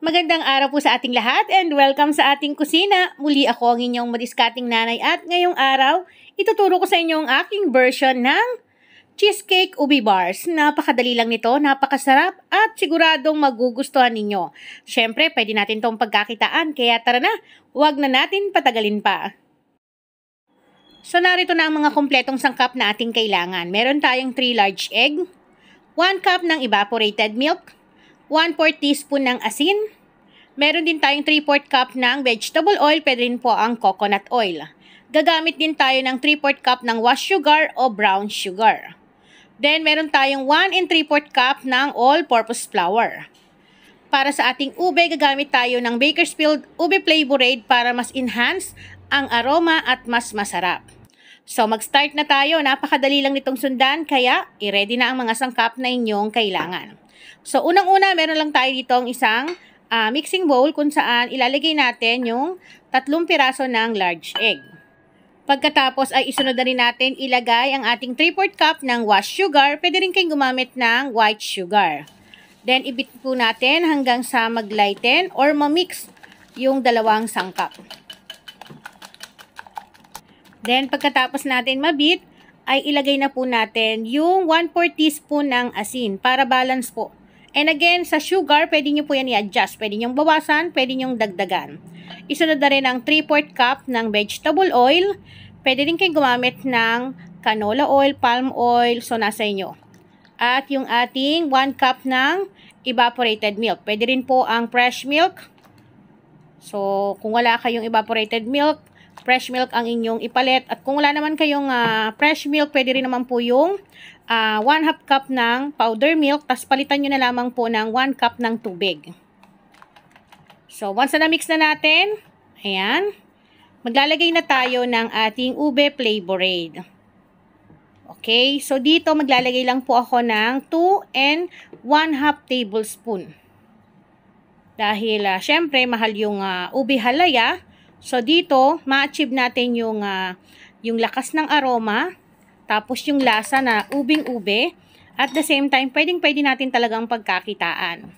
Magandang araw po sa ating lahat and welcome sa ating kusina. Muli ako ang inyong madiskating nanay at ngayong araw, ituturo ko sa inyo ang aking version ng cheesecake ubi bars. Napakadali lang nito, napakasarap at siguradong magugustuhan ninyo. Siyempre, pwede natin itong pagkakitaan kaya tara na, huwag na natin patagalin pa. So narito na ang mga kumpletong sangkap na ating kailangan. Meron tayong 3 large egg, 1 cup ng evaporated milk, 1/4 teaspoon ng asin. Meron din tayong 3/4 cup ng vegetable oil, pwede rin po ang coconut oil. Gagamit din tayo ng 3/4 cup ng washed sugar o brown sugar. Then, meron tayong 1 3/4 cup ng all-purpose flour. Para sa ating ube, gagamit tayo ng Bakersfield Ube Flavorade para mas enhance ang aroma at mas masarap. So, mag-start na tayo. Napakadali lang nitong sundan, kaya i-ready na ang mga sangkap na inyong kailangan. So, unang-una, meron lang tayo ditong isang mixing bowl kung saan ilalagay natin yung 3 piraso ng large egg. Pagkatapos ay isunod na rin natin ilagay ang ating 3/4 cup ng washed sugar. Pwede rin kayong gumamit ng white sugar. Then, ibit po natin hanggang sa mag-lighten or ma-mix yung dalawang sangkap. Then, pagkatapos natin mabit, ay ilagay na po natin yung 1/4 teaspoon ng asin para balance po. And again, sa sugar, pwede nyo po yan i-adjust. Pwede nyo bawasan, pwede nyo dagdagan. Isunod na rin ang 3/4 cup ng vegetable oil. Pwede rin kayong gumamit ng canola oil, palm oil, so nasa inyo. At yung ating 1 cup ng evaporated milk. Pwede rin po ang fresh milk. So, kung wala kayong evaporated milk, fresh milk ang inyong ipalit. At kung wala naman kayong fresh milk, pwede rin naman po yung 1/2 cup ng powder milk, tas palitan nyo na lamang po ng 1 cup ng tubig. So, once na na-mix na natin, ayan, maglalagay na tayo ng ating ube flavorade. Okay, so dito maglalagay lang po ako ng 2 and 1/2 tablespoon. Dahil, syempre, mahal yung ube halaya. So, dito, ma-achieve natin yung lakas ng aroma, tapos yung lasa na ubing-ube, at the same time, pwede natin talagang pagkakitaan.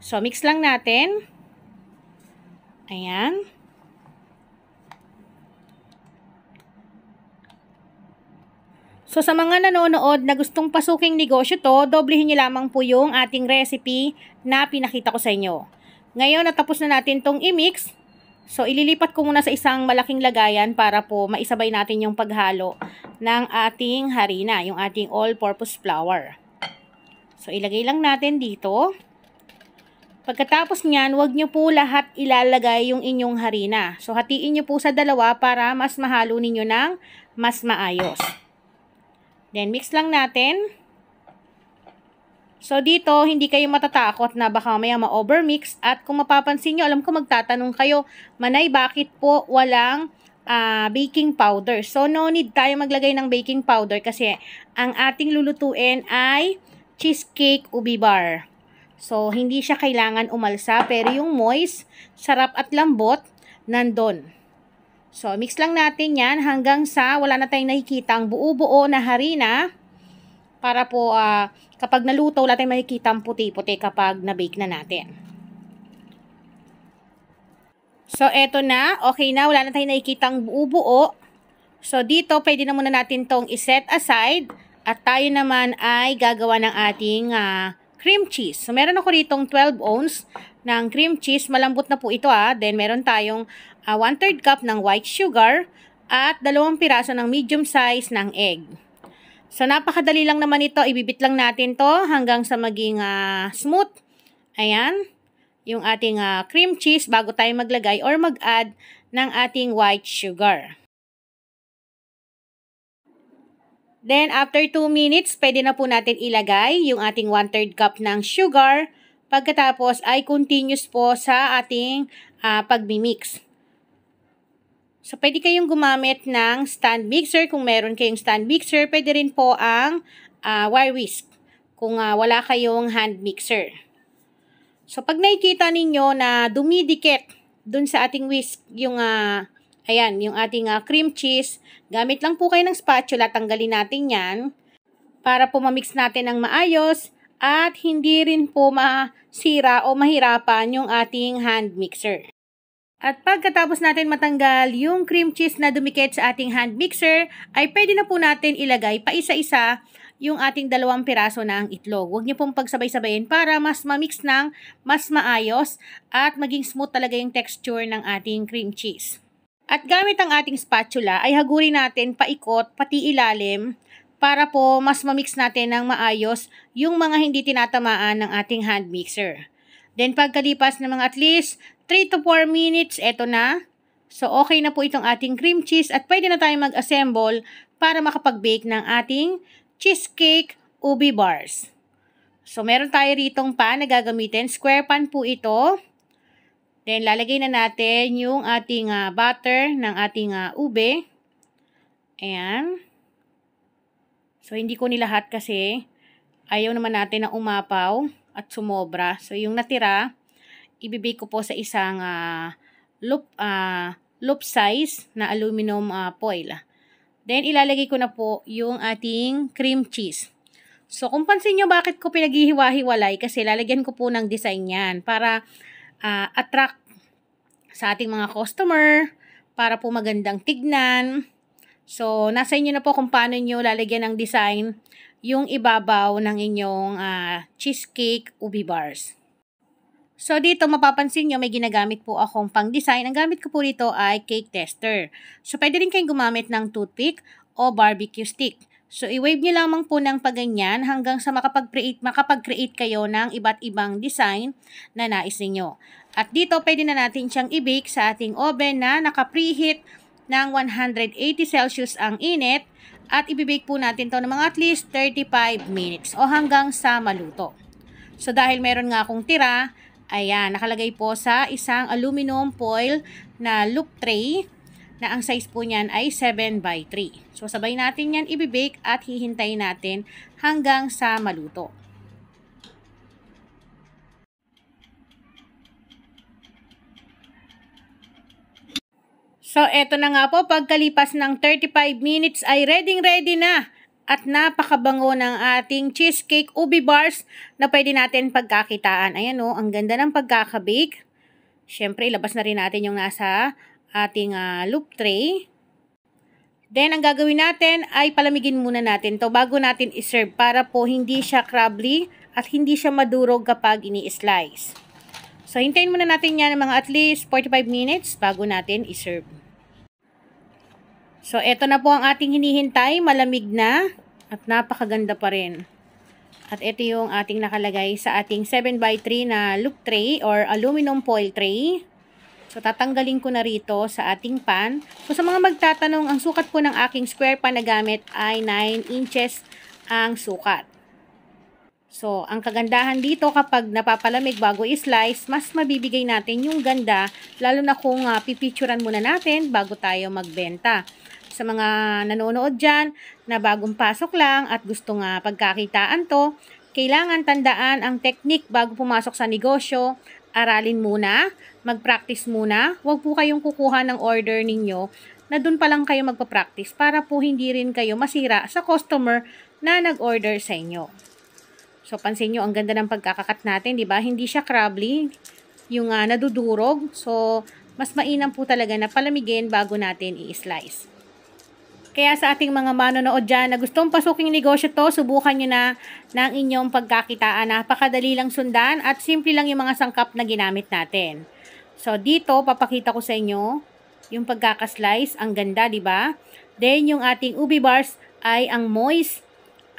So, mix lang natin. Ayan. So, sa mga nanonood na gustong pasuking negosyo to, doblehin nyo lamang po yung ating recipe na pinakita ko sa inyo. Ngayon, natapos na natin tong i-mix. So, ililipat ko muna sa isang malaking lagayan para po maisabay natin yung paghalo ng ating harina, yung ating all-purpose flour. So, ilagay lang natin dito. Pagkatapos nyan, huwag nyo po lahat ilalagay yung inyong harina. So, hatiin nyo po sa dalawa para mas mahalo ninyo ng mas maayos. Then, mix lang natin. So, dito, hindi kayo matatakot na baka maya ma-overmix. At kung mapapansin nyo, alam ko magtatanong kayo, Manay, bakit po walang baking powder? So, no need tayo maglagay ng baking powder kasi ang ating lulutuin ay cheesecake ubi bar. So, hindi siya kailangan umalsa, pero yung moist, sarap at lambot, nandun. So, mix lang natin yan hanggang sa wala na tayong nakikitang buo-buo na harina. Para po, kapag naluto, wala tayong makikita ang puti-puti kapag na-bake na natin. So, eto na. Okay na. Wala na tayong nakikita ang buo-buo. So, dito, pwede na muna natin tong iset aside. At tayo naman ay gagawa ng ating cream cheese. So, meron ako ditong 12 ounce ng cream cheese. Malambot na po ito Then, meron tayong 1/3 cup ng white sugar at 2 piraso ng medium size ng egg. So, napakadali lang naman ito. Ibibit lang natin to hanggang sa maging smooth. Ayan. Yung ating cream cheese bago tayo maglagay or mag-add ng ating white sugar. Then, after 2 minutes, pwede na po natin ilagay yung ating 1/3 cup ng sugar. Pagkatapos ay continuous po sa ating pagmimix. So, pwede kayong gumamit ng stand mixer. Kung meron kayong stand mixer, pwede rin po ang wire whisk. Kung wala kayong hand mixer. So, pag nakikita ninyo na dumidikit dun sa ating whisk, yung, ayan, yung ating cream cheese, gamit lang po kayo ng spatula, tanggalin natin yan. Para po ma-mix natin ng maayos at hindi rin po masira o mahirapan yung ating hand mixer. At pagkatapos natin matanggal yung cream cheese na dumikit sa ating hand mixer, ay pwede na po natin ilagay pa isa-isa yung ating 2 piraso ng itlog. Huwag niyo pong pagsabay-sabayin para mas ma-mix ng mas maayos at maging smooth talaga yung texture ng ating cream cheese. At gamit ang ating spatula ay hagurin natin paikot pati ilalim para po mas ma-mix natin ng maayos yung mga hindi tinatamaan ng ating hand mixer. Then pagkalipas ng mga at least 3 to 4 minutes, eto na. So okay na po itong ating cream cheese at pwede na tayong mag-assemble para makapag-bake ng ating cheesecake ubi bars. So meron tayo ritong pan na gagamitin. Square pan po ito. Then lalagay na natin yung ating butter ng ating ube. Ayan. So hindi ko nilahat kasi ayaw naman natin na umapaw at sumobra. So yung natira, ibibake ko po sa isang loop size na aluminum foil. Then ilalagay ko na po yung ating cream cheese. So kung pansin nyo bakit ko pinaghihiwa-hiwalay, kasi lalagyan ko po ng design yan para attract sa ating mga customer, para po magandang tignan. So nasa inyo na po kung paano nyo lalagyan ng design yung ibabaw ng inyong cheesecake ubi bars. So dito mapapansin nyo may ginagamit po akong pang-design. Ang gamit ko po dito ay cake tester. So pwede rin kayong gumamit ng toothpick o barbecue stick. So i-wave nyo lamang po ng paganyan hanggang sa makapag-create kayo ng iba't ibang design na nais ninyo. At dito pwede na natin siyang i-bake sa ating oven na naka-preheat ng 180 Celsius ang init. At i-bake po natin to ng mga at least 35 minutes o hanggang sa maluto. So dahil meron nga akong tira, ayan, nakalagay po sa isang aluminum foil na loop tray na ang size po niyan ay 7x3. So sabay natin yan i-bake at hihintayin natin hanggang sa maluto. So eto na nga po, pagkalipas ng 35 minutes ay ready na. At napakabango ng ating cheesecake ubi bars na pwede natin pagkakitaan. Ayan o, ang ganda ng pagkakabake. Siyempre, ilabas na rin natin yung nasa ating loop tray. Then, ang gagawin natin ay palamigin muna natin to bago natin iserve para po hindi siya crumbly at hindi siya madurog kapag ini-slice. So, hintayin muna natin yan ng mga at least 45 minutes bago natin iserve. So, eto na po ang ating hinihintay. Malamig na at napakaganda pa rin. At ito yung ating nakalagay sa ating 7x3 na loop tray or aluminum foil tray. So, tatanggalin ko na rito sa ating pan. So, sa mga magtatanong, ang sukat po ng aking square pan na gamit ay 9 inches ang sukat. So, ang kagandahan dito kapag napapalamig bago i-slice, mas mabibigay natin yung ganda, lalo na kung pipicturan muna natin bago tayo magbenta. Sa mga nanonood dyan na bagong pasok lang at gusto nga pagkakitaan to, kailangan tandaan ang technique bago pumasok sa negosyo. Aralin muna, mag-practice muna. Huwag po kayong kukuha ng order ninyo na dun pa lang kayo magpa-practice para po hindi rin kayo masira sa customer na nag-order sa inyo. So, pansin nyo, ang ganda ng pagkakakat natin, di ba? Hindi siya crumbly, yung nadudurog. So, mas mainam po talaga na palamigin bago natin i-slice. Kaya sa ating mga manonood dyan na gustong pasuking negosyo to, subukan nyo na ng inyong pagkakitaan. Napakadali lang sundan at simple lang yung mga sangkap na ginamit natin. So, dito, papakita ko sa inyo yung pagkakaslice. Ang ganda, di ba? Then, yung ating ubi bars ay ang moist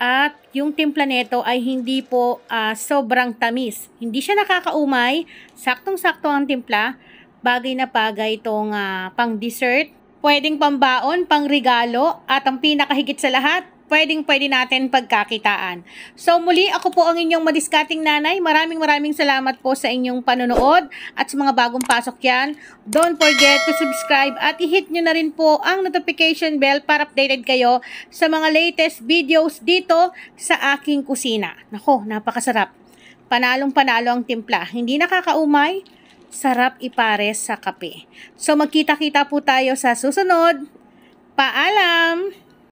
at yung timpla nito ay hindi po sobrang tamis. Hindi siya nakakaumay. Saktong-sakto ang timpla. Bagay na bagay itong pang dessert. Pwedeng pambaon, pang regalo, at ang pinakahigit sa lahat, pwedeng-pwede natin pagkakitaan. So muli, ako po ang inyong madiskating nanay. Maraming salamat po sa inyong panonood at sa mga bagong pasok yan. Don't forget to subscribe at i-hit nyo na rin po ang notification bell para updated kayo sa mga latest videos dito sa aking kusina. Nako, napakasarap. Panalong-panalo ang timpla. Hindi nakakaumay. Sarap ipares sa kape. So magkita-kita po tayo sa susunod. Paalam!